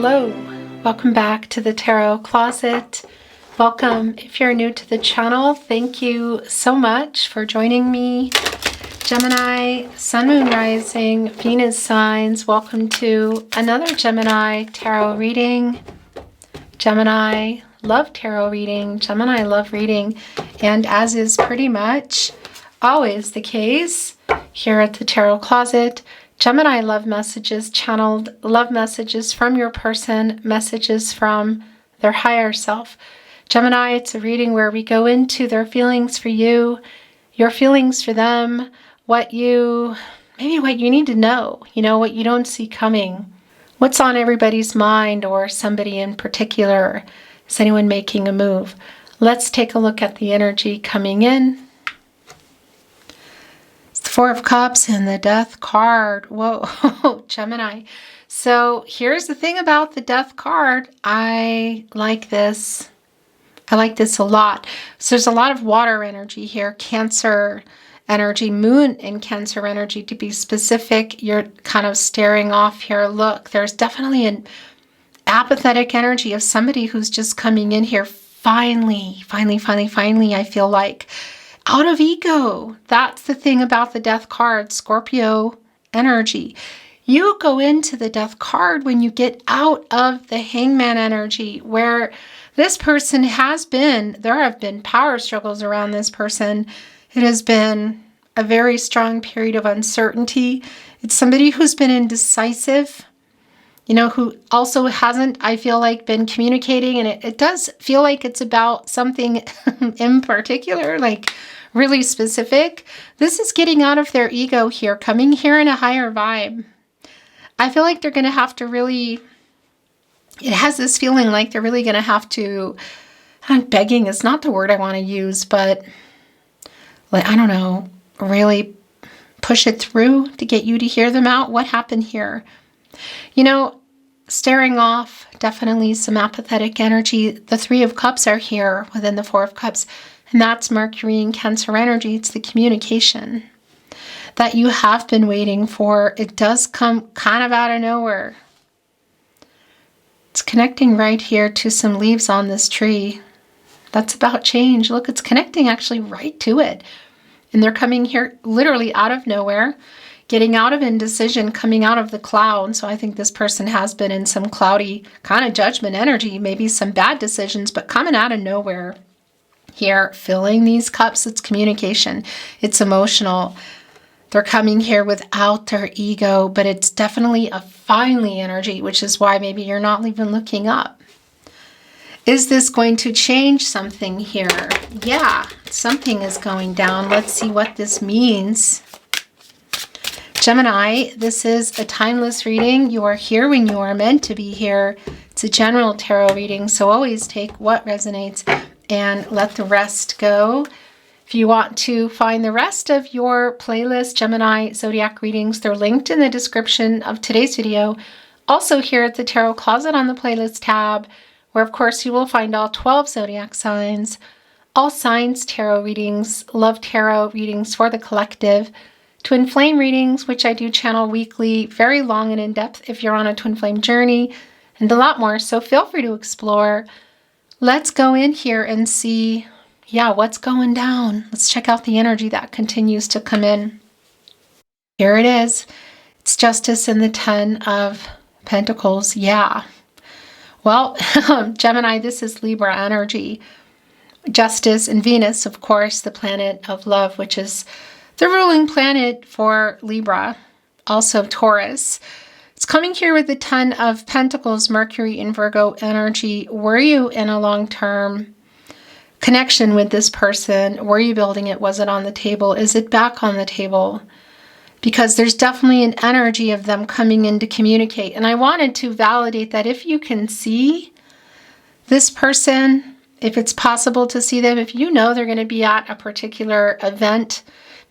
Hello, welcome back to the Tarot Closet. Welcome if you're new to the channel. Thank you so much for joining me. Gemini, Sun, Moon, Rising, Venus signs. Welcome to another Gemini tarot reading. Gemini Love Tarot Reading, Gemini Love Reading. And as is pretty much always the case here at the Tarot Closet, Gemini love messages, channeled love messages from your person, messages from their higher self. Gemini, it's a reading where we go into their feelings for you, your feelings for them, maybe what you need to know, what you don't see coming, what's on everybody's mind or somebody in particular. Is anyone making a move? Let's take a look at the energy coming in. Four of Cups and the Death card. Whoa, Gemini. So here's the thing about the Death card. I like this. I like this a lot. So there's a lot of water energy here. Cancer energy, Moon in Cancer energy to be specific. You're kind of staring off here. Look, there's definitely an apathetic energy of somebody who's just coming in here. Finally, I feel like. Out of ego. That's the thing about the Death card, Scorpio energy. You go into the Death card when you get out of the Hangman energy, where this person has been, there have been power struggles around this person. It has been a very strong period of uncertainty. It's somebody who's been indecisive, who also hasn't, I feel like, been communicating. And it does feel like it's about something in particular, like really specific. This is getting out of their ego here, coming here in a higher vibe. I feel like they're going to have to really, it has this feeling like they're really going to have to, begging is not the word I want to use, but I don't know, really push it through to get you to hear them out. What happened here? Staring off, definitely some apathetic energy. The Three of Cups are here within the Four of Cups, and that's Mercury in Cancer energy. It's the communication that you have been waiting for. It does come kind of out of nowhere. It's connecting right here to some leaves on this tree. That's about change. Look, it's connecting actually right to it. And they're coming here literally out of nowhere. Getting out of indecision, coming out of the cloud. So I think this person has been in some cloudy kind of judgment energy, maybe some bad decisions, but coming out of nowhere here, filling these cups. It's communication. It's emotional. They're coming here without their ego, but it's definitely a finally energy, which is why maybe you're not even looking up. Is this going to change something here? Yeah, something is going down. Let's see what this means. Gemini, this is a timeless reading. You are here when you are meant to be here. It's a general tarot reading, so always take what resonates and let the rest go. If you want to find the rest of your playlist, Gemini Zodiac readings, they're linked in the description of today's video. Also here at the Tarot Closet on the playlist tab, where of course you will find all 12 Zodiac signs, all signs tarot readings, love tarot readings for the collective, Twin Flame readings, which I do channel weekly, very long and in-depth if you're on a Twin Flame journey, and a lot more, so feel free to explore. Let's go in here and see, what's going down. Let's check out the energy that continues to come in. Here it is. It's Justice and the Ten of Pentacles. Yeah. Well, Gemini, this is Libra energy. Justice and Venus, of course, the planet of love, which is the ruling planet for Libra, also Taurus. It's coming here with the Ten of Pentacles, Mercury in Virgo energy. Were you in a long-term connection with this person? Were you building it? Was it on the table? Is it back on the table? Because there's definitely an energy of them coming in to communicate. And I wanted to validate that if you can see this person, if it's possible to see them, if you know they're going to be at a particular event,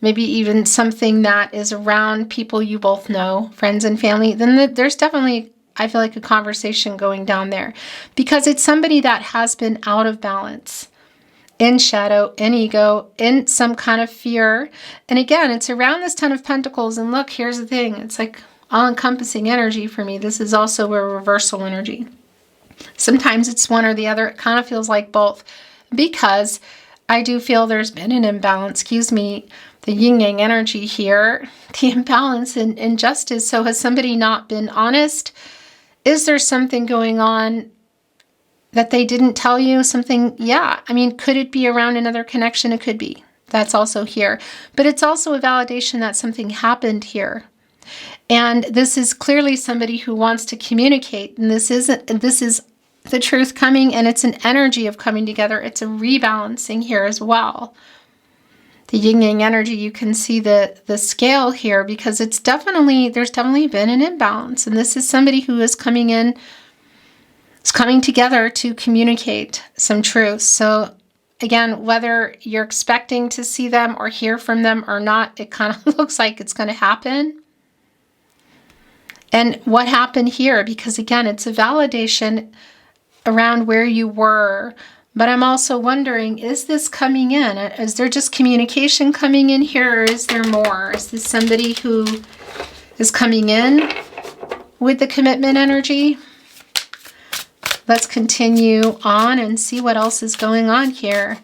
maybe even something that is around people you both know, friends and family, then there's definitely, I feel like, a conversation going down there. Because it's somebody that has been out of balance, in shadow, in ego, in some kind of fear. And again, it's around this Ten of Pentacles. And look, here's the thing. It's like all-encompassing energy for me. This is also a reversal energy. Sometimes it's one or the other. It kind of feels like both, because I do feel there's been an imbalance. Excuse me, the yin-yang energy here, the imbalance in injustice. So has somebody not been honest? Is there something going on that they didn't tell you? Something, yeah. I mean, could it be around another connection? It could be. That's also here. But it's also a validation that something happened here. And this is clearly somebody who wants to communicate. And this is the truth coming, and it's an energy of coming together. It's a rebalancing here as well. The yin-yang energy, you can see the scale here, because there's definitely been an imbalance. And this is somebody who is coming in, it's coming together to communicate some truth. So again, whether you're expecting to see them or hear from them or not, it kind of looks like it's going to happen. And what happened here? Because again, it's a validation around where you were. But I'm also wondering, is this coming in? Is there just communication coming in here, or is there more? Is this somebody who is coming in with the commitment energy? Let's continue on and see what else is going on here.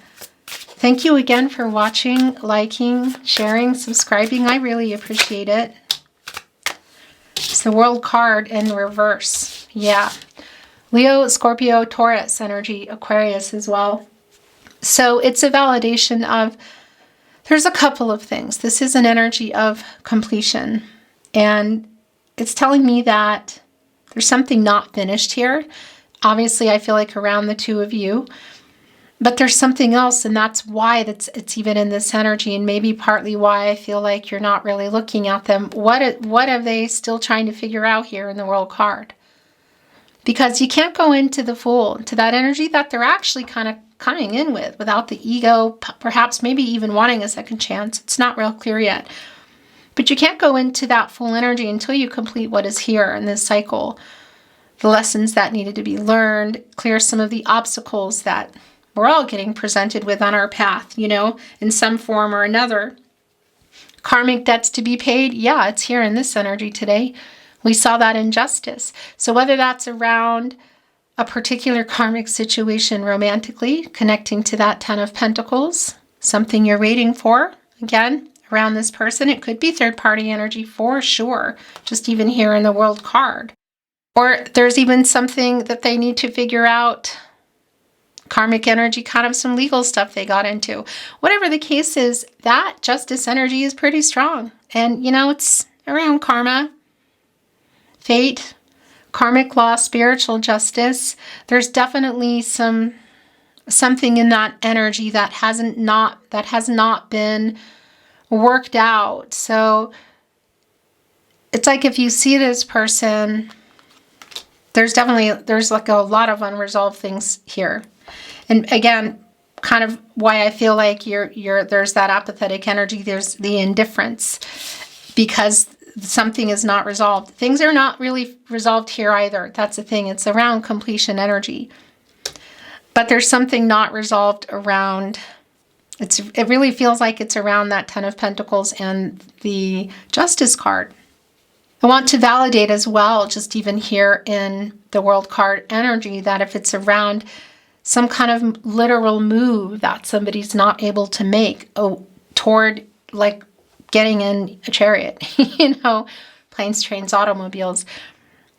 Thank you again for watching, liking, sharing, subscribing. I really appreciate it. It's the World card in reverse. Yeah. Leo, Scorpio, Taurus energy, Aquarius as well. So it's a validation of, there's a couple of things. This is an energy of completion. And it's telling me that there's something not finished here. Obviously, I feel like around the two of you. But there's something else, and that's why it's even in this energy, and maybe partly why I feel like you're not really looking at them. What are they still trying to figure out here in the World card? Because you can't go into the Fool, to that energy that they're actually kind of coming in with, without the ego, perhaps maybe even wanting a second chance. It's not real clear yet. But you can't go into that Fool energy until you complete what is here in this cycle. The lessons that needed to be learned, clear some of the obstacles that we're all getting presented with on our path, in some form or another. Karmic debts to be paid, yeah, it's here in this energy today. We saw that injustice. So whether that's around a particular karmic situation romantically, connecting to that Ten of Pentacles, something you're waiting for, again, around this person, it could be third-party energy for sure, just even here in the World card. Or there's even something that they need to figure out, karmic energy, kind of some legal stuff they got into. Whatever the case is, that justice energy is pretty strong. And, it's around karma, fate, karmic law, spiritual justice. There's definitely something in that energy that has not been worked out. So it's like if you see this person, there's like a lot of unresolved things here. And again, kind of why I feel like there's that apathetic energy, there's the indifference, because something is not resolved. Things are not really resolved here either. That's the thing. It's around completion energy. But there's something not resolved around, it really feels like it's around that Ten of Pentacles and the Justice card. I want to validate as well, just even here in the World card energy, that if it's around some kind of literal move that somebody's not able to make toward, like, getting in a chariot, planes, trains, automobiles,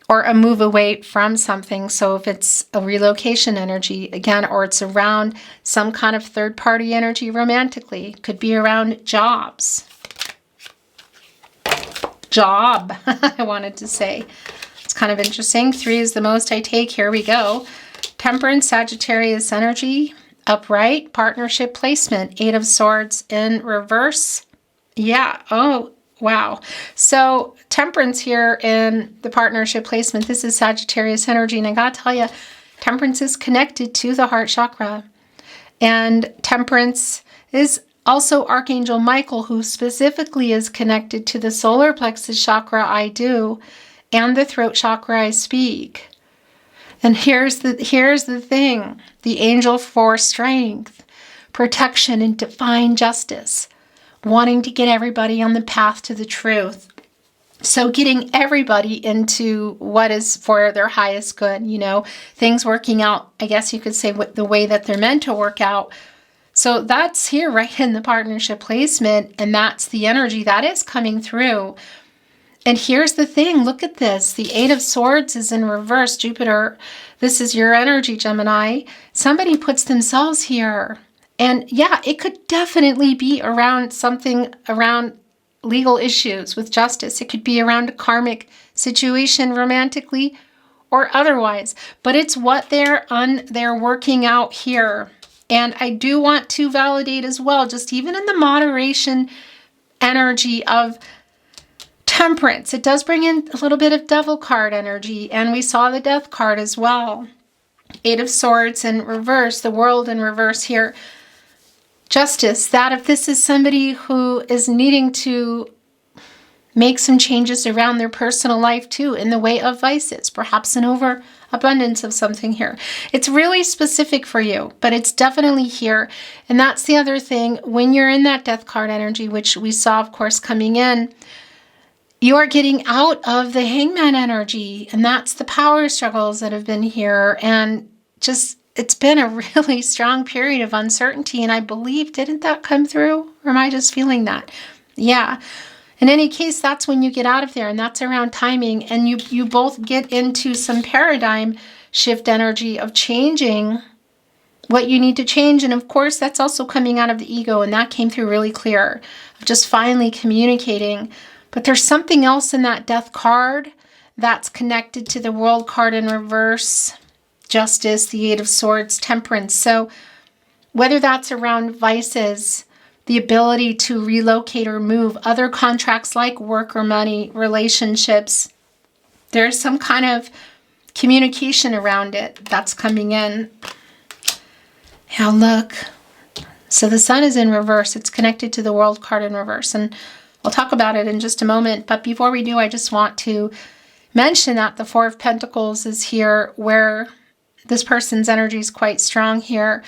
or a move away from something. So if it's a relocation energy, again, or it's around some kind of third-party energy romantically, could be around jobs. Job, I wanted to say. It's kind of interesting. 3 is the most I take. Here we go. Temperance, Sagittarius energy, upright, partnership placement, 8 of Swords in reverse. Yeah. Oh, wow. So Temperance here in the partnership placement. This is Sagittarius energy. And I got to tell you, Temperance is connected to the heart chakra. And Temperance is also Archangel Michael, who specifically is connected to the solar plexus chakra, I do, and the throat chakra, I speak. And here's the thing. The angel for strength, protection, and divine justice. Wanting to get everybody on the path to the truth. So getting everybody into what is for their highest good, things working out, I guess you could say, the way that they're meant to work out. So that's here right in the partnership placement, and that's the energy that is coming through. And here's the thing, look at this. The Eight of Swords is in reverse, Jupiter. This is your energy, Gemini. Somebody puts themselves here. And yeah, it could definitely be around something around legal issues with justice. It could be around a karmic situation romantically or otherwise. But it's what they're working out here. And I do want to validate as well, just even in the moderation energy of Temperance, it does bring in a little bit of Devil card energy, and we saw the Death card as well. Eight of Swords in reverse, the World in reverse here. Justice, that if this is somebody who is needing to make some changes around their personal life too, in the way of vices, perhaps an overabundance of something here. It's really specific for you, but it's definitely here. And that's the other thing, when you're in that Death card energy, which we saw, of course, coming in, you are getting out of the Hangman energy, and that's the power struggles that have been here. And just, it's been a really strong period of uncertainty, and I believe, didn't that come through? Or am I just feeling that? Yeah. In any case, that's when you get out of there, and that's around timing, and you both get into some paradigm shift energy of changing what you need to change. And of course, that's also coming out of the ego, and that came through really clear, of just finally communicating. But there's something else in that Death card that's connected to the World card in reverse, Justice, the Eight of Swords, Temperance. So whether that's around vices, the ability to relocate or move, other contracts like work or money, relationships, there's some kind of communication around it that's coming in. Now look. So the Sun is in reverse. It's connected to the World card in reverse. And I'll talk about it in just a moment, but before we do, I just want to mention that the Four of Pentacles is here, where this person's energy is quite strong here.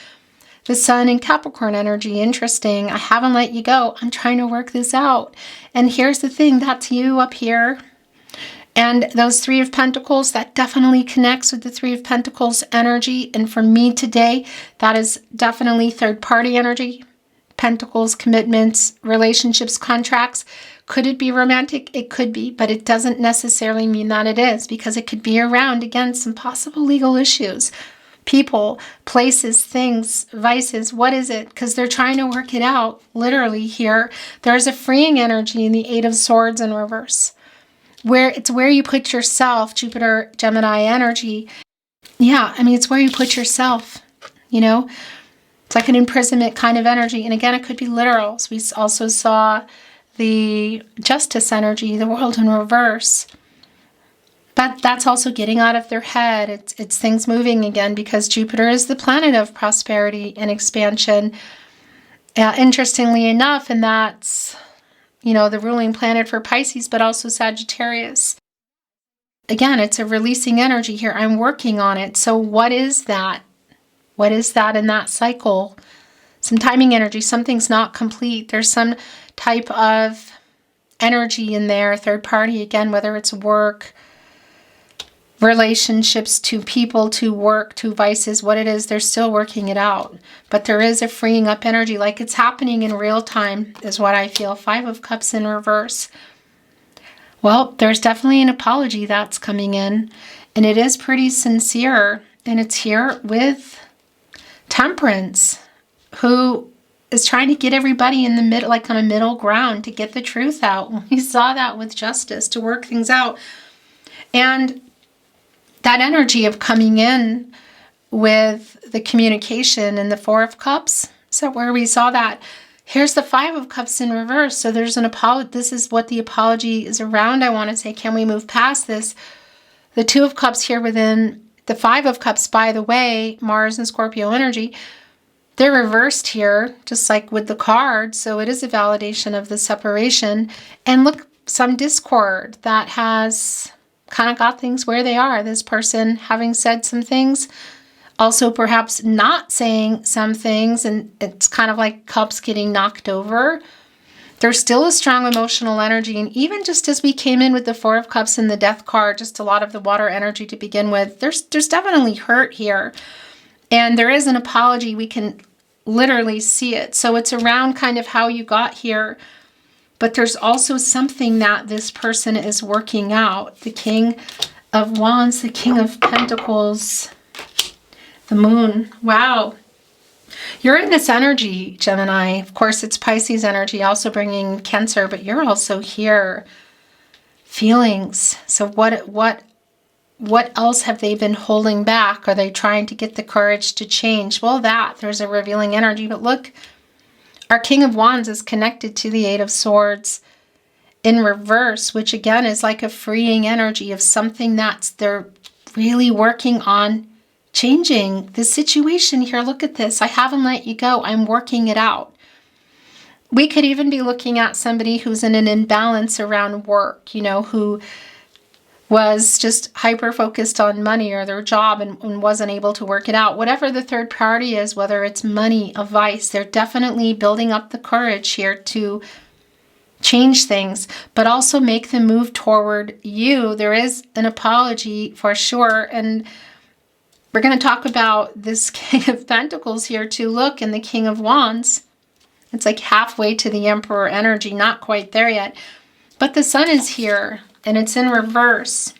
The Sun in Capricorn energy, interesting. I haven't let you go. I'm trying to work this out. And here's the thing, that's you up here. And those Three of Pentacles, that definitely connects with the Three of Pentacles energy. And for me today, that is definitely third-party energy. Pentacles, commitments, relationships, contracts. Could it be romantic? It could be, but it doesn't necessarily mean that it is, because it could be around, again, some possible legal issues. People, places, things, vices, what is it? Because they're trying to work it out, literally here. There's a freeing energy in the Eight of Swords in reverse, where it's where you put yourself, Jupiter, Gemini energy. Yeah, I mean, it's where you put yourself, It's like an imprisonment kind of energy. And again, it could be literal. So we also saw the Justice energy, the World in reverse. But that's also getting out of their head. It's things moving again, because Jupiter is the planet of prosperity and expansion. Interestingly enough, and that's, the ruling planet for Pisces, but also Sagittarius. Again, it's a releasing energy here. I'm working on it. So what is that? What is that in that cycle? Some timing energy. Something's not complete. There's some type of energy in there. Third party, again, whether it's work, relationships, to people, to work, to vices, what it is, they're still working it out. But there is a freeing up energy, like it's happening in real time, is what I feel. Five of Cups in reverse. Well, there's definitely an apology that's coming in, and it is pretty sincere, and it's here with Temperance, who is trying to get everybody in the middle, like on a middle ground, to get the truth out. We saw that with Justice, to work things out. And that energy of coming in with the communication and the Four of Cups, so where we saw that. Here's the Five of Cups in reverse. So there's an apology. This is what the apology is around. I want to say, can we move past this? The Two of Cups here within the Five of Cups, by the way, Mars and Scorpio energy, they're reversed here, just like with the card. So it is a validation of the separation. And look, some discord that has kind of got things where they are. This person having said some things, also perhaps not saying some things, and it's kind of like cups getting knocked over. There's still a strong emotional energy. And even just as we came in with the Four of Cups and the Death card, just a lot of the water energy to begin with, there's definitely hurt here. And there is an apology. We can literally see it. So it's around kind of how you got here. But there's also something that this person is working out. The King of Wands, the King of Pentacles, the Moon. Wow. You're in this energy, Gemini. Of course, it's Pisces energy, also bringing Cancer, but you're also here. Feelings. So what else have they been holding back? Are they trying to get the courage to change? Well, there's a revealing energy. But look, our King of Wands is connected to the Eight of Swords in reverse, which again is like a freeing energy of something they're really working on changing the situation here. Look at this. I haven't let you go. I'm working it out. We could even be looking at somebody who's in an imbalance around work, who was just hyper-focused on money or their job and wasn't able to work it out. Whatever the third priority is, whether it's money, a vice, they're definitely building up the courage here to change things, but also make the move toward you. There is an apology for sure. And we're going to talk about this King of Pentacles here too. Look, and the King of Wands. It's like halfway to the Emperor energy, not quite there yet. But the Sun is here, and it's in reverse.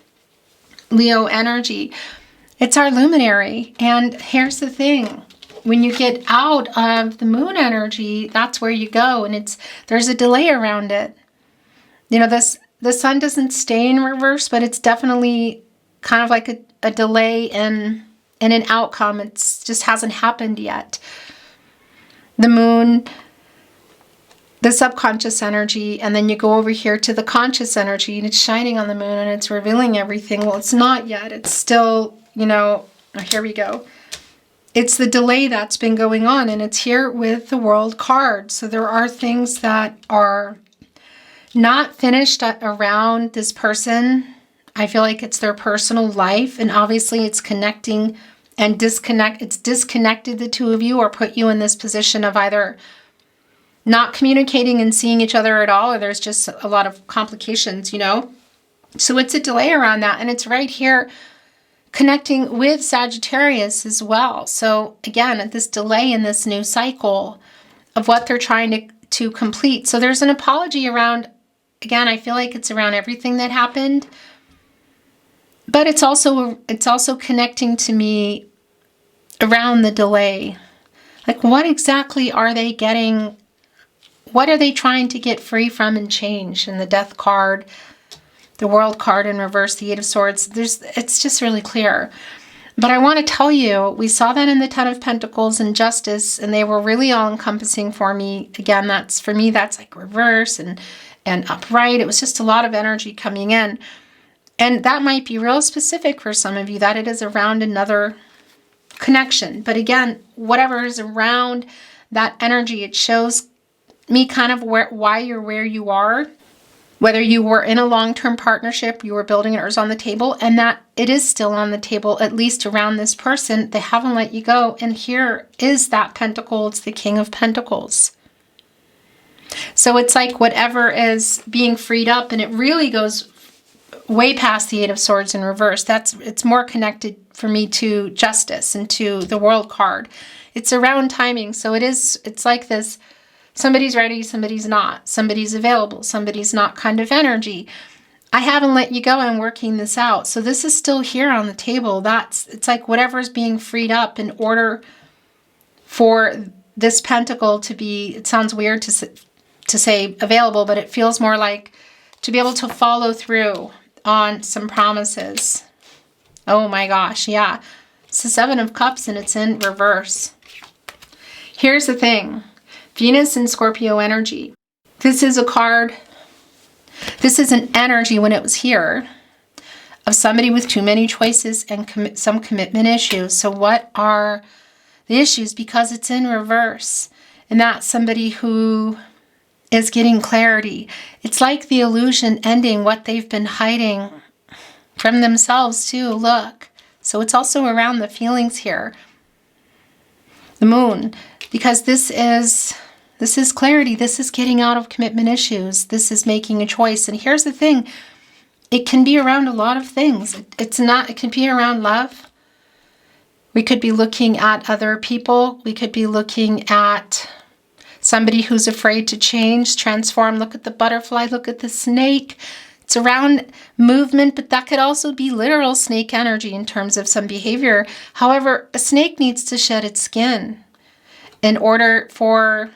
Leo energy. It's our luminary. And here's the thing. When you get out of the Moon energy, that's where you go. And there's a delay around it. The Sun doesn't stay in reverse, but it's definitely kind of like a delay in an outcome. It just hasn't happened yet. The Moon, the subconscious energy, and then you go over here to the conscious energy, and it's shining on the Moon, and it's revealing everything. Well, it's not yet. It's still, here we go. It's the delay that's been going on, and it's here with the World card. So there are things that are not finished around this person. I feel like it's their personal life, and obviously it's connecting and it's disconnected the two of you, or put you in this position of either not communicating and seeing each other at all, or there's just a lot of complications, So it's a delay around that, and it's right here connecting with Sagittarius as well. So again, this delay in this new cycle of what they're trying to complete. So there's an apology around, again, I feel like it's around everything that happened. But it's also connecting to me around the delay. Like, what exactly are they getting? What are they trying to get free from and change? And the Death card, the World card in reverse, the Eight of Swords, it's just really clear. But I want to tell you, we saw that in the Ten of Pentacles and Justice, and they were really all-encompassing for me. Again, that's like reverse and upright. It was just a lot of energy coming in. And that might be real specific for some of you, that it is around another connection. But again, whatever is around that energy, it shows me kind of why you're where you are. Whether you were in a long-term partnership, you were building it, or it was on the table, and that it is still on the table, at least around this person. They haven't let you go. And here is that Pentacle. It's the King of Pentacles. So it's like whatever is being freed up, and it really goes way past the Eight of Swords in reverse. It's more connected for me to Justice and to the World card. It's around timing. So it's like this, somebody's ready, somebody's not. Somebody's available, somebody's not kind of energy. I haven't let you go, I'm working this out. So this is still here on the table. It's like whatever's being freed up in order for this Pentacle to be, it sounds weird to say available, but it feels more like to be able to follow through on some promises. Oh my gosh, yeah. It's the Seven of Cups, and it's in reverse. Here's the thing. Venus and Scorpio energy. This is a card. This is an energy when it was here of somebody with too many choices and some commitment issues. So what are the issues? Because it's in reverse. And that's somebody who is getting clarity. It's like the illusion ending, what they've been hiding from themselves too. Look. So it's also around the feelings here. The Moon. Because this is This is clarity. This is getting out of commitment issues. This is making a choice. And here's the thing. It can be around a lot of things. It can be around love. We could be looking at other people. We could be looking at somebody who's afraid to change, transform. Look at the butterfly. Look at the snake. It's around movement, but that could also be literal snake energy in terms of some behavior. However, a snake needs to shed its skin in order for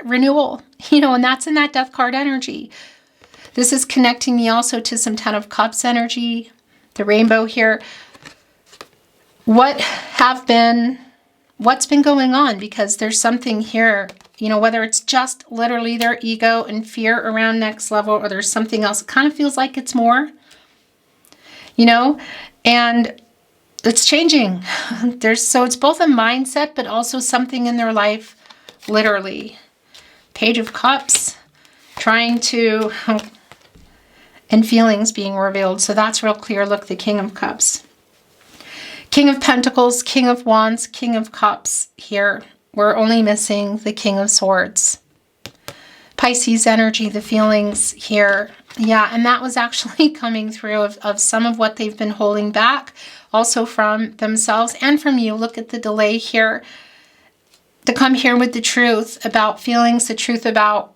renewal, and that's in that death card energy. This is connecting me also to some Ten of Cups energy, the rainbow here. What's been going on? Because there's something here, whether it's just literally their ego and fear around next level, or there's something else. It kind of feels like it's more, and it's changing. So it's both a mindset, but also something in their life, literally. Page of Cups, and feelings being revealed. So that's real clear. Look, the King of Cups. King of Pentacles, King of Wands, King of Cups here. We're only missing the King of Swords. Pisces energy, the feelings here. Yeah, and that was actually coming through of some of what they've been holding back, also from themselves and from you. Look at the delay here. To come here with the truth about feelings, the truth about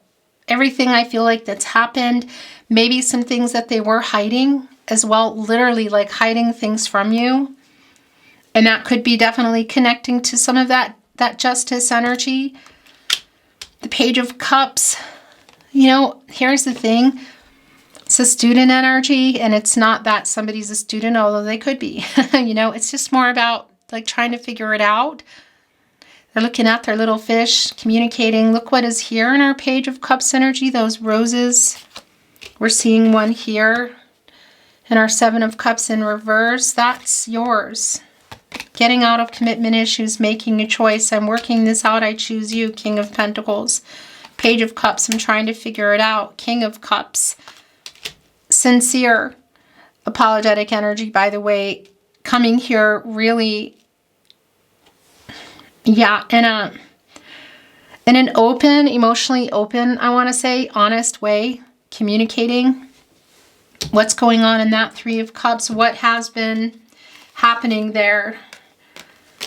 everything I feel like that's happened. Maybe some things that they were hiding as well, literally like hiding things from you. And that could be definitely connecting to some of that justice energy. The Page of Cups, here's the thing. It's a student energy, and it's not that somebody's a student, although they could be. It's just more about like trying to figure it out. They're looking at their little fish, communicating. Look what is here in our Page of Cups energy, those roses. We're seeing one here. And our Seven of Cups in reverse, that's yours. Getting out of commitment issues, making a choice. I'm working this out. I choose you, King of Pentacles. Page of Cups, I'm trying to figure it out. King of Cups. Sincere, apologetic energy, by the way. Coming here really, in an open, emotionally open, I want to say, honest way. Communicating what's going on in that Three of Cups. What has been happening there.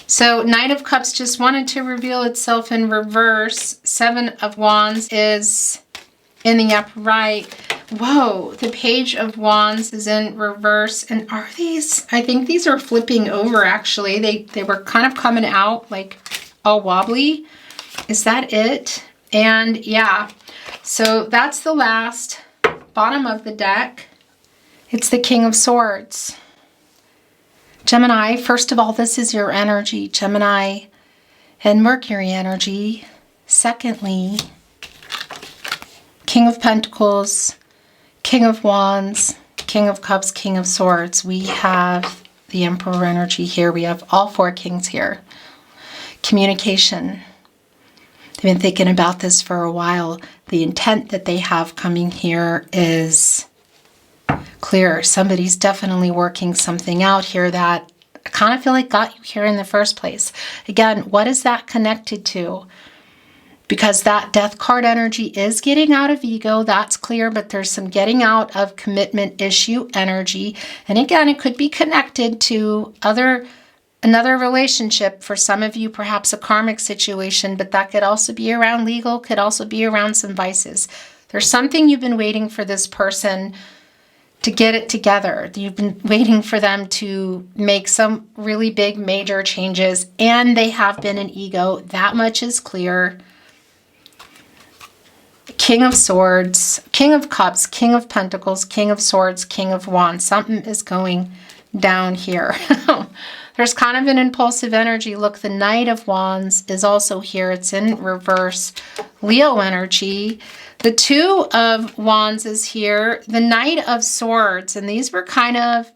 So Knight of Cups just wanted to reveal itself in reverse. Seven of Wands is in the upright. Whoa, the Page of Wands is in reverse. And are these, I think these are flipping over actually. They were kind of coming out like all wobbly. Is that it? And yeah, so that's the last bottom of the deck. It's the King of Swords. Gemini, first of all, this is your energy, Gemini and Mercury energy. Secondly, King of Pentacles, King of Wands, King of Cups, King of Swords. We have the Emperor energy here. We have all four kings here. Communication. They've been thinking about this for a while. The intent that they have coming here is clear. Somebody's definitely working something out here that I kind of feel like got you here in the first place. Again, what is that connected to? Because that Death card energy is getting out of ego, that's clear, but there's some getting out of commitment issue energy. And again, it could be connected to another relationship. For some of you, perhaps a karmic situation, but that could also be around legal, could also be around some vices. There's something you've been waiting for this person to get it together. You've been waiting for them to make some really big major changes, and they have been an ego. That much is clear. King of Swords, King of Cups, King of Pentacles, King of Swords, King of Wands. Something is going down here. There's kind of an impulsive energy. Look, the Knight of Wands is also here. It's in reverse. Leo energy. The Two of Wands is here. The Knight of Swords, and these were kind of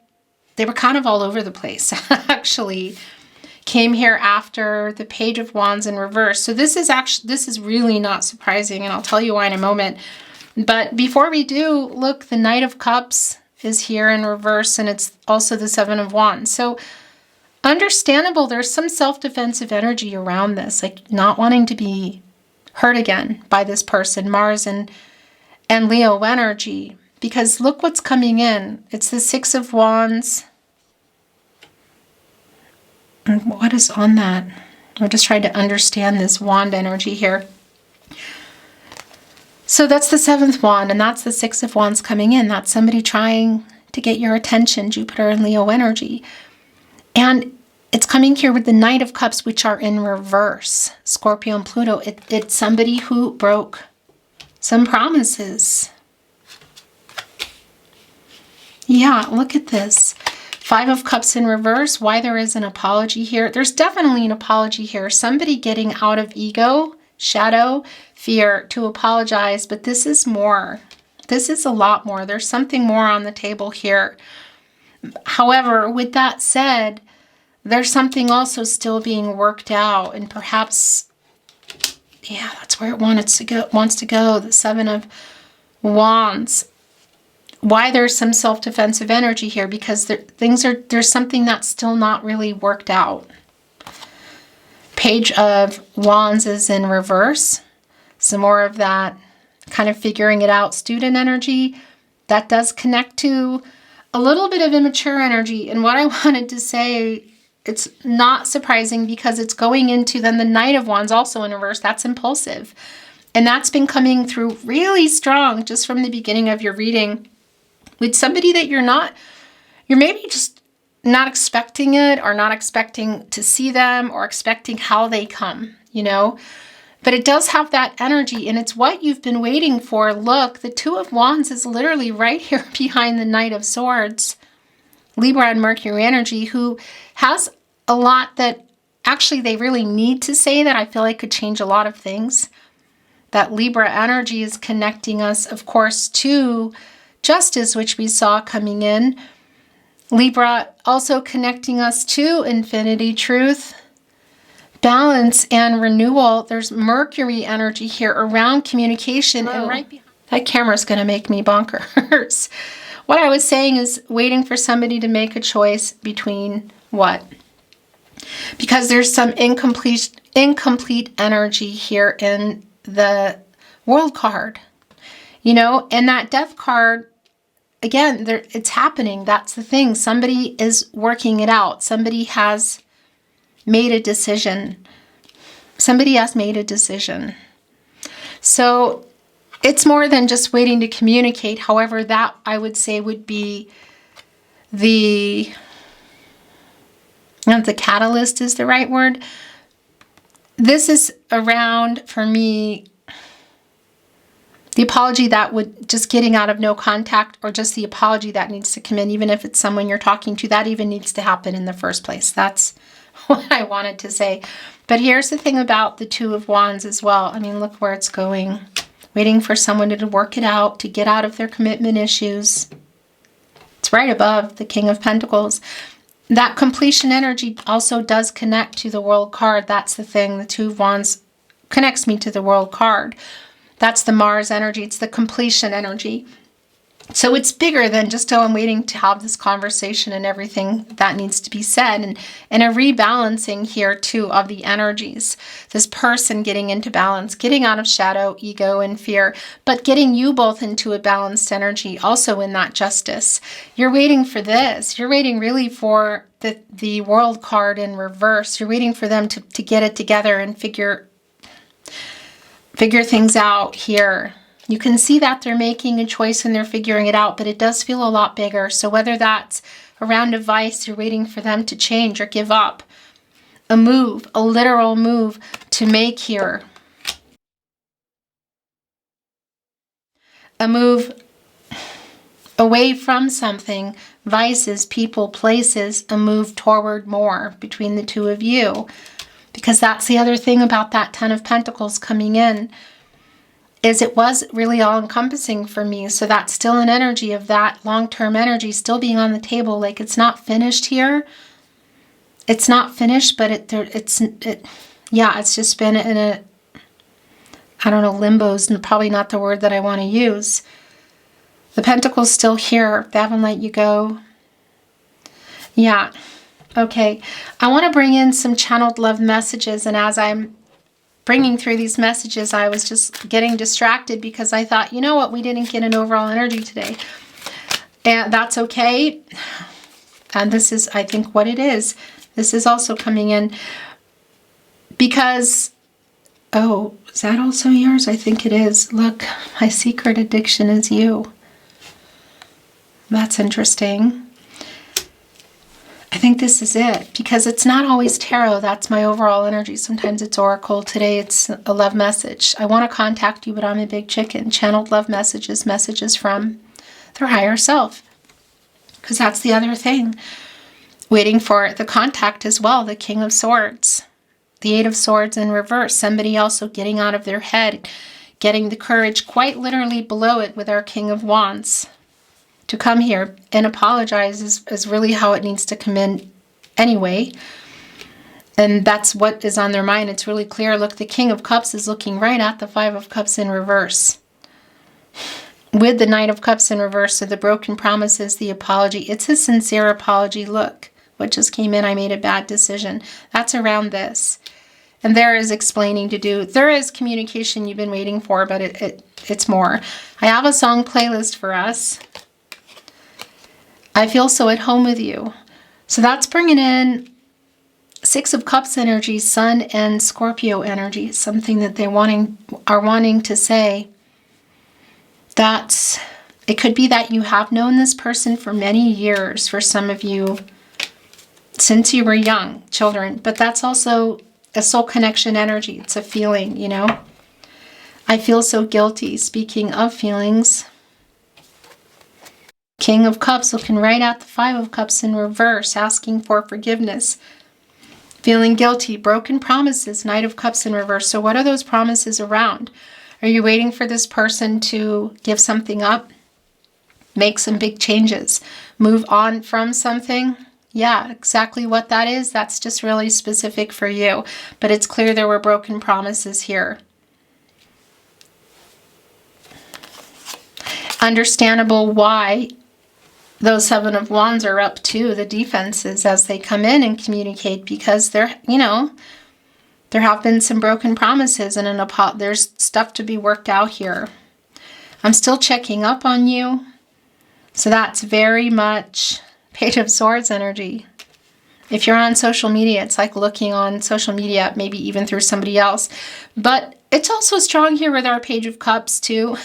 all over the place, actually. Came here after the Page of Wands in reverse. So this is really not surprising, and I'll tell you why in a moment. But before we do, look, the Knight of Cups is here in reverse, and it's also the Seven of Wands. So understandable. There's some self-defensive energy around this, like not wanting to be hurt again by this person, Mars and Leo energy. Because look what's coming in. It's the Six of Wands. And what is on that? I'm just trying to understand this wand energy here. So that's the seventh wand, and that's the Six of Wands coming in. That's somebody trying to get your attention, Jupiter and Leo energy. And it's coming here with the Knight of Cups, which are in reverse. Scorpio and Pluto. It's somebody who broke some promises. Yeah, look at this. Five of Cups in reverse. Why there is an apology here? There's definitely an apology here. Somebody getting out of ego, shadow, fear to apologize. But this is more. This is a lot more. There's something more on the table here. However, with that said, there's something also still being worked out. And perhaps, yeah, that's where it wants to go. The Seven of Wands. Why there's some self-defensive energy here? Because there's something that's still not really worked out. Page of Wands is in reverse. Some more of that kind of figuring it out student energy. That does connect to a little bit of immature energy. And what I wanted to say, it's not surprising because it's going into then the Knight of Wands also in reverse. That's impulsive. And that's been coming through really strong just from the beginning of your reading. With somebody that you're maybe just not expecting it or not expecting to see them or expecting how they come, you know. But it does have that energy and it's what you've been waiting for. Look, the Two of Wands is literally right here behind the Knight of Swords. Libra and Mercury energy, who has a lot that actually they really need to say that I feel like could change a lot of things. That Libra energy is connecting us, of course, to Justice, which we saw coming in. Libra also connecting us to Infinity, Truth, Balance, and Renewal. There's Mercury energy here around communication. And right behind that camera's going to make me bonkers. What I was saying is waiting for somebody to make a choice between what? Because there's some incomplete energy here in the World card. You know, and that Death card, again, it's happening. That's the thing. Somebody is working it out. Somebody has made a decision. Somebody has made a decision. So it's more than just waiting to communicate. However, that I would say would be the catalyst is the right word. This is around, for me, the apology that would just getting out of no contact, or just the apology that needs to come in, even if it's someone you're talking to, that even needs to happen in the first place. That's what I wanted to say. But here's the thing about the Two of Wands as well. I mean, look where it's going. Waiting for someone to work it out, to get out of their commitment issues. It's right above the King of Pentacles. That completion energy also does connect to the World card. That's the thing. The Two of Wands connects me to the World card. That's the Mars energy. It's the completion energy. So it's bigger than just, oh, I'm waiting to have this conversation and everything that needs to be said. And a rebalancing here, too, of the energies. This person getting into balance, getting out of shadow, ego, and fear, but getting you both into a balanced energy, also in that Justice. You're waiting for this. You're waiting really for the World card in reverse. You're waiting for them to get it together and figure things out here. You can see that they're making a choice and they're figuring it out, but it does feel a lot bigger. So whether that's around a vice, you're waiting for them to change or give up, a move, a literal move to make here. A move away from something, vices, people, places, a move toward more between the two of you. Because that's the other thing about that Ten of Pentacles coming in, is it was really all-encompassing for me. So that's still an energy of that long-term energy still being on the table. Like, it's not finished here. It's not finished, but it's just been in a, I don't know, limbo's probably not the word that I want to use. The Pentacle's still here. They haven't let you go. Yeah. Okay, I want to bring in some channeled love messages, and as I'm bringing through these messages, I was just getting distracted because I thought, you know what, we didn't get an overall energy today. And that's okay. And this is, I think, what it is. This is also coming in because, oh, is that also yours? I think it is. Look, my secret addiction is you. That's interesting. I think this is it because it's not always tarot. That's my overall energy. Sometimes it's oracle. Today it's a love message. I want to contact you, but I'm a big chicken. Channeled love messages, messages from their higher self. Because that's the other thing. Waiting for the contact as well. The King of Swords. The Eight of Swords in reverse. Somebody also getting out of their head. Getting the courage quite literally below it with our King of Wands. To come here and apologize is really how it needs to come in anyway. And that's what is on their mind. It's really clear. Look, the King of Cups is looking right at the Five of Cups in reverse. With the Knight of Cups in reverse, so the broken promises, the apology. It's a sincere apology. Look, what just came in, I made a bad decision. That's around this. And there is explaining to do. There is communication you've been waiting for, but it's more. I have a song playlist for us. I feel so at home with you. So that's bringing in Six of Cups energy, Sun and Scorpio energy. Something that they are wanting to say. It could be that you have known this person for many years, for some of you, since you were young, children. But that's also a soul connection energy. It's a feeling, you know. I feel so guilty. Speaking of feelings, King of Cups looking right at the Five of Cups in reverse, asking for forgiveness. Feeling guilty, broken promises, Knight of Cups in reverse. So what are those promises around? Are you waiting for this person to give something up? Make some big changes? Move on from something? Yeah, exactly what that is. That's just really specific for you. But it's clear there were broken promises here. Understandable why those Seven of Wands are up to the defenses as they come in and communicate, because they're, you know, there have been some broken promises and there's stuff to be worked out here. I'm still checking up on you. So that's very much Page of Swords energy. If you're on social media, it's like looking on social media, maybe even through somebody else. But it's also strong here with our Page of Cups too,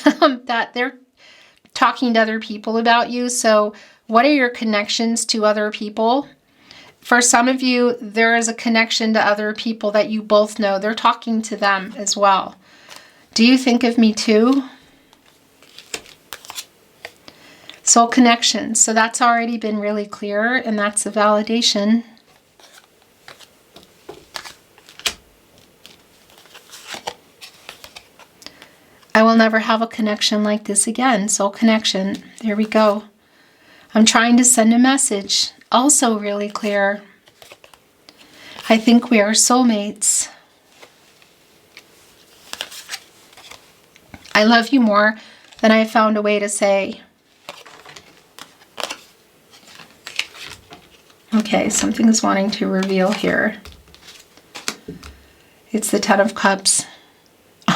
that they're talking to other people about you. So what are your connections to other people? For some of you, there is a connection to other people that you both know. They're talking to them as well. Do you think of me too? Soul connections. So that's already been really clear, and that's a validation. I will never have a connection like this again. Soul connection. There we go. I'm trying to send a message. Also really clear. I think we are soulmates. I love you more than I found a way to say. Okay, something is wanting to reveal here. It's the Ten of Cups.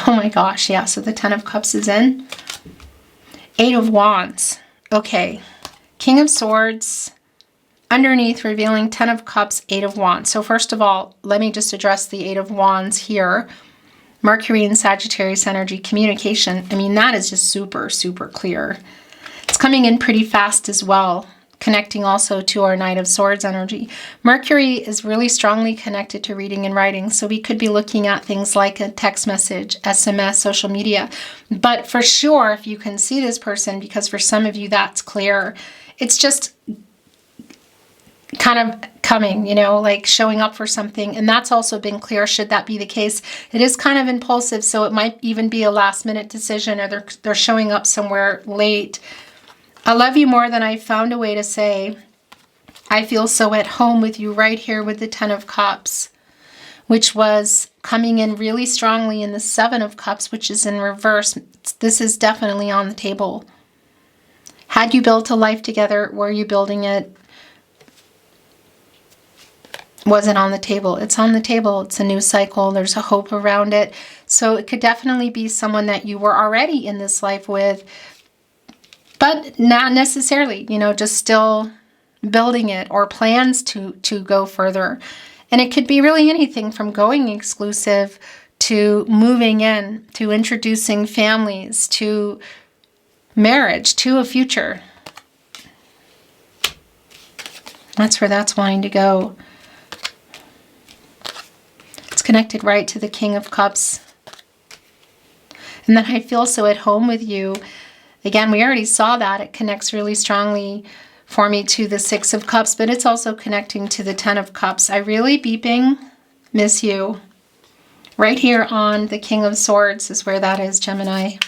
Oh my gosh, yeah, so the Ten of Cups is in. Eight of Wands. Okay, King of Swords. Underneath, revealing Ten of Cups, Eight of Wands. So first of all, let me just address the Eight of Wands here. Mercury and Sagittarius energy, communication. I mean, that is just super, super clear. It's coming in pretty fast as well. Connecting also to our Knight of Swords energy. Mercury is really strongly connected to reading and writing, so we could be looking at things like a text message, SMS, social media. But for sure, if you can see this person, because for some of you that's clear, it's just kind of coming, you know, like showing up for something. And that's also been clear, should that be the case. It is kind of impulsive, so it might even be a last minute decision, or they're showing up somewhere late. I love you more than I found a way to say. I feel so at home with you right here with the Ten of Cups, which was coming in really strongly in the Seven of Cups, which is in reverse. This is definitely on the table. Had you built a life together? Were you building it? wasn't on the table. It's on the table. It's a new cycle. There's a hope around it. So it could definitely be someone that you were already in this life with, but not necessarily, you know, just still building it or plans to go further. And it could be really anything from going exclusive to moving in, to introducing families, to marriage, to a future. That's where that's wanting to go. It's connected right to the King of Cups. And then I feel so at home with you. Again, we already saw that. It connects really strongly for me to the Six of Cups, but it's also connecting to the Ten of Cups. I really beeping miss you. Right here on the King of Swords is where that is, Gemini.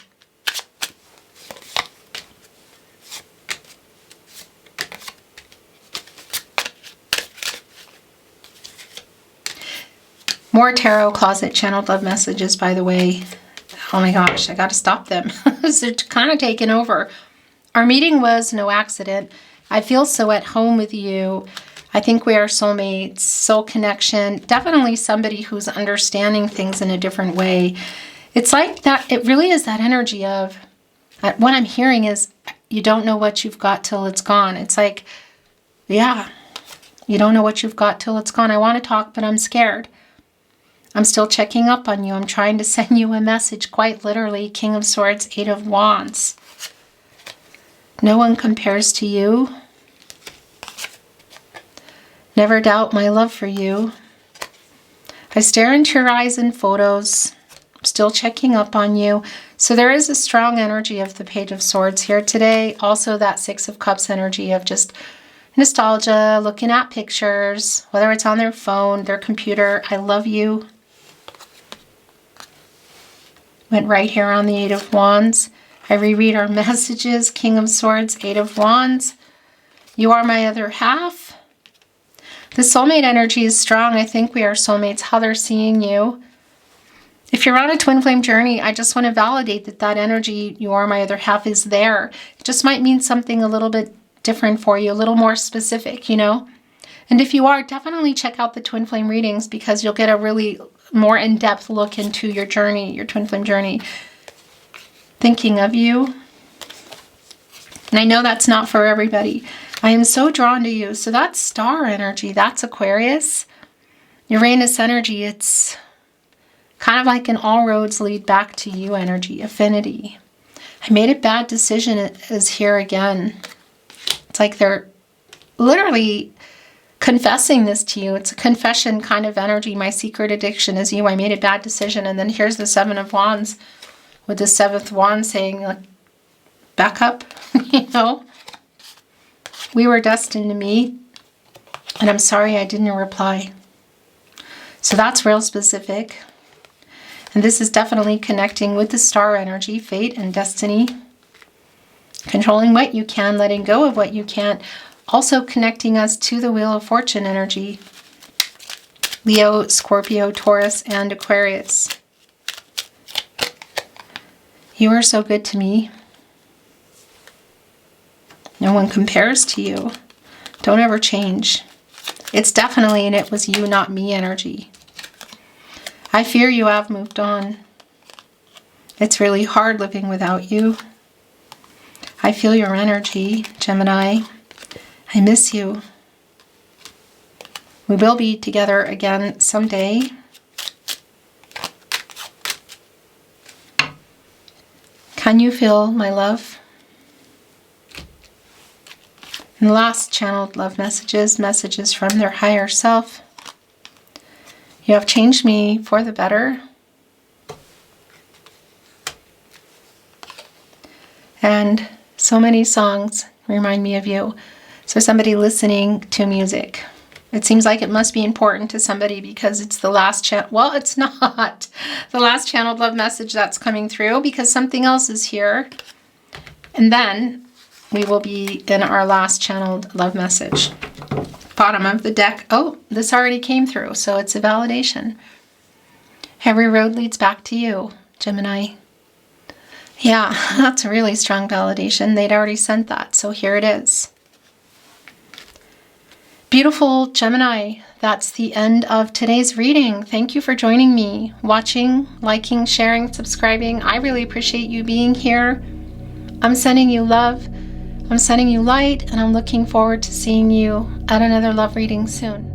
More tarot closet channeled love messages, by the way. Oh my gosh, I got to stop them. They're kind of taking over. Our meeting was no accident. I feel so at home with you. I think we are soulmates, soul connection. Definitely somebody who's understanding things in a different way. It's like that. It really is that energy of, what I'm hearing is, you don't know what you've got till it's gone. It's like, yeah, you don't know what you've got till it's gone. I want to talk, but I'm scared. I'm still checking up on you. I'm trying to send you a message, quite literally. King of Swords, Eight of Wands. No one compares to you. Never doubt my love for you. I stare into your eyes in photos. I'm still checking up on you. So there is a strong energy of the Page of Swords here today. Also that Six of Cups energy of just nostalgia, looking at pictures, whether it's on their phone, their computer. I love you. Went right here on the Eight of Wands. I reread our messages. King of Swords, Eight of Wands. You are my other half. The soulmate energy is strong. I think we are soulmates. How they're seeing you. If you're on a twin flame journey, I just want to validate that that energy, you are my other half, is there. It just might mean something a little bit different for you, a little more specific, you know. And if you are, definitely check out the twin flame readings, because you'll get a really more in-depth look into your journey, your twin flame journey. Thinking of you. And I know that's not for everybody. I am so drawn to you. So that's star energy. That's Aquarius. Uranus energy. It's kind of like an all roads lead back to you energy. Affinity. I made a bad decision is here again. It's like they're literally confessing this to you. It's a confession kind of energy. My secret addiction is you. I made a bad decision. And then here's the Seven of Wands with the seventh wand saying, like, back up, you know. We were destined to meet, and I'm sorry I didn't reply. So that's real specific. And this is definitely connecting with the star energy, fate and destiny. Controlling what you can, letting go of what you can't. Also connecting us to the Wheel of Fortune energy. Leo, Scorpio, Taurus, and Aquarius. You are so good to me. No one compares to you. Don't ever change. It's definitely an it was you, not me energy. I fear you have moved on. It's really hard living without you. I feel your energy, Gemini. I miss you. We will be together again someday. Can you feel my love? And the last channeled love messages, messages from their higher self. You have changed me for the better. And so many songs remind me of you. So somebody listening to music. It seems like it must be important to somebody because it's the last channel. Well, it's not the last channeled love message that's coming through because something else is here. And then we will be in our last channeled love message. Bottom of the deck. Oh, this already came through, so it's a validation. Every road leads back to you, Gemini. Yeah, that's a really strong validation. They'd already sent that, so here it is. Beautiful Gemini, that's the end of today's reading. Thank you for joining me, watching, liking, sharing, subscribing. I really appreciate you being here. I'm sending you love, I'm sending you light, and I'm looking forward to seeing you at another love reading soon.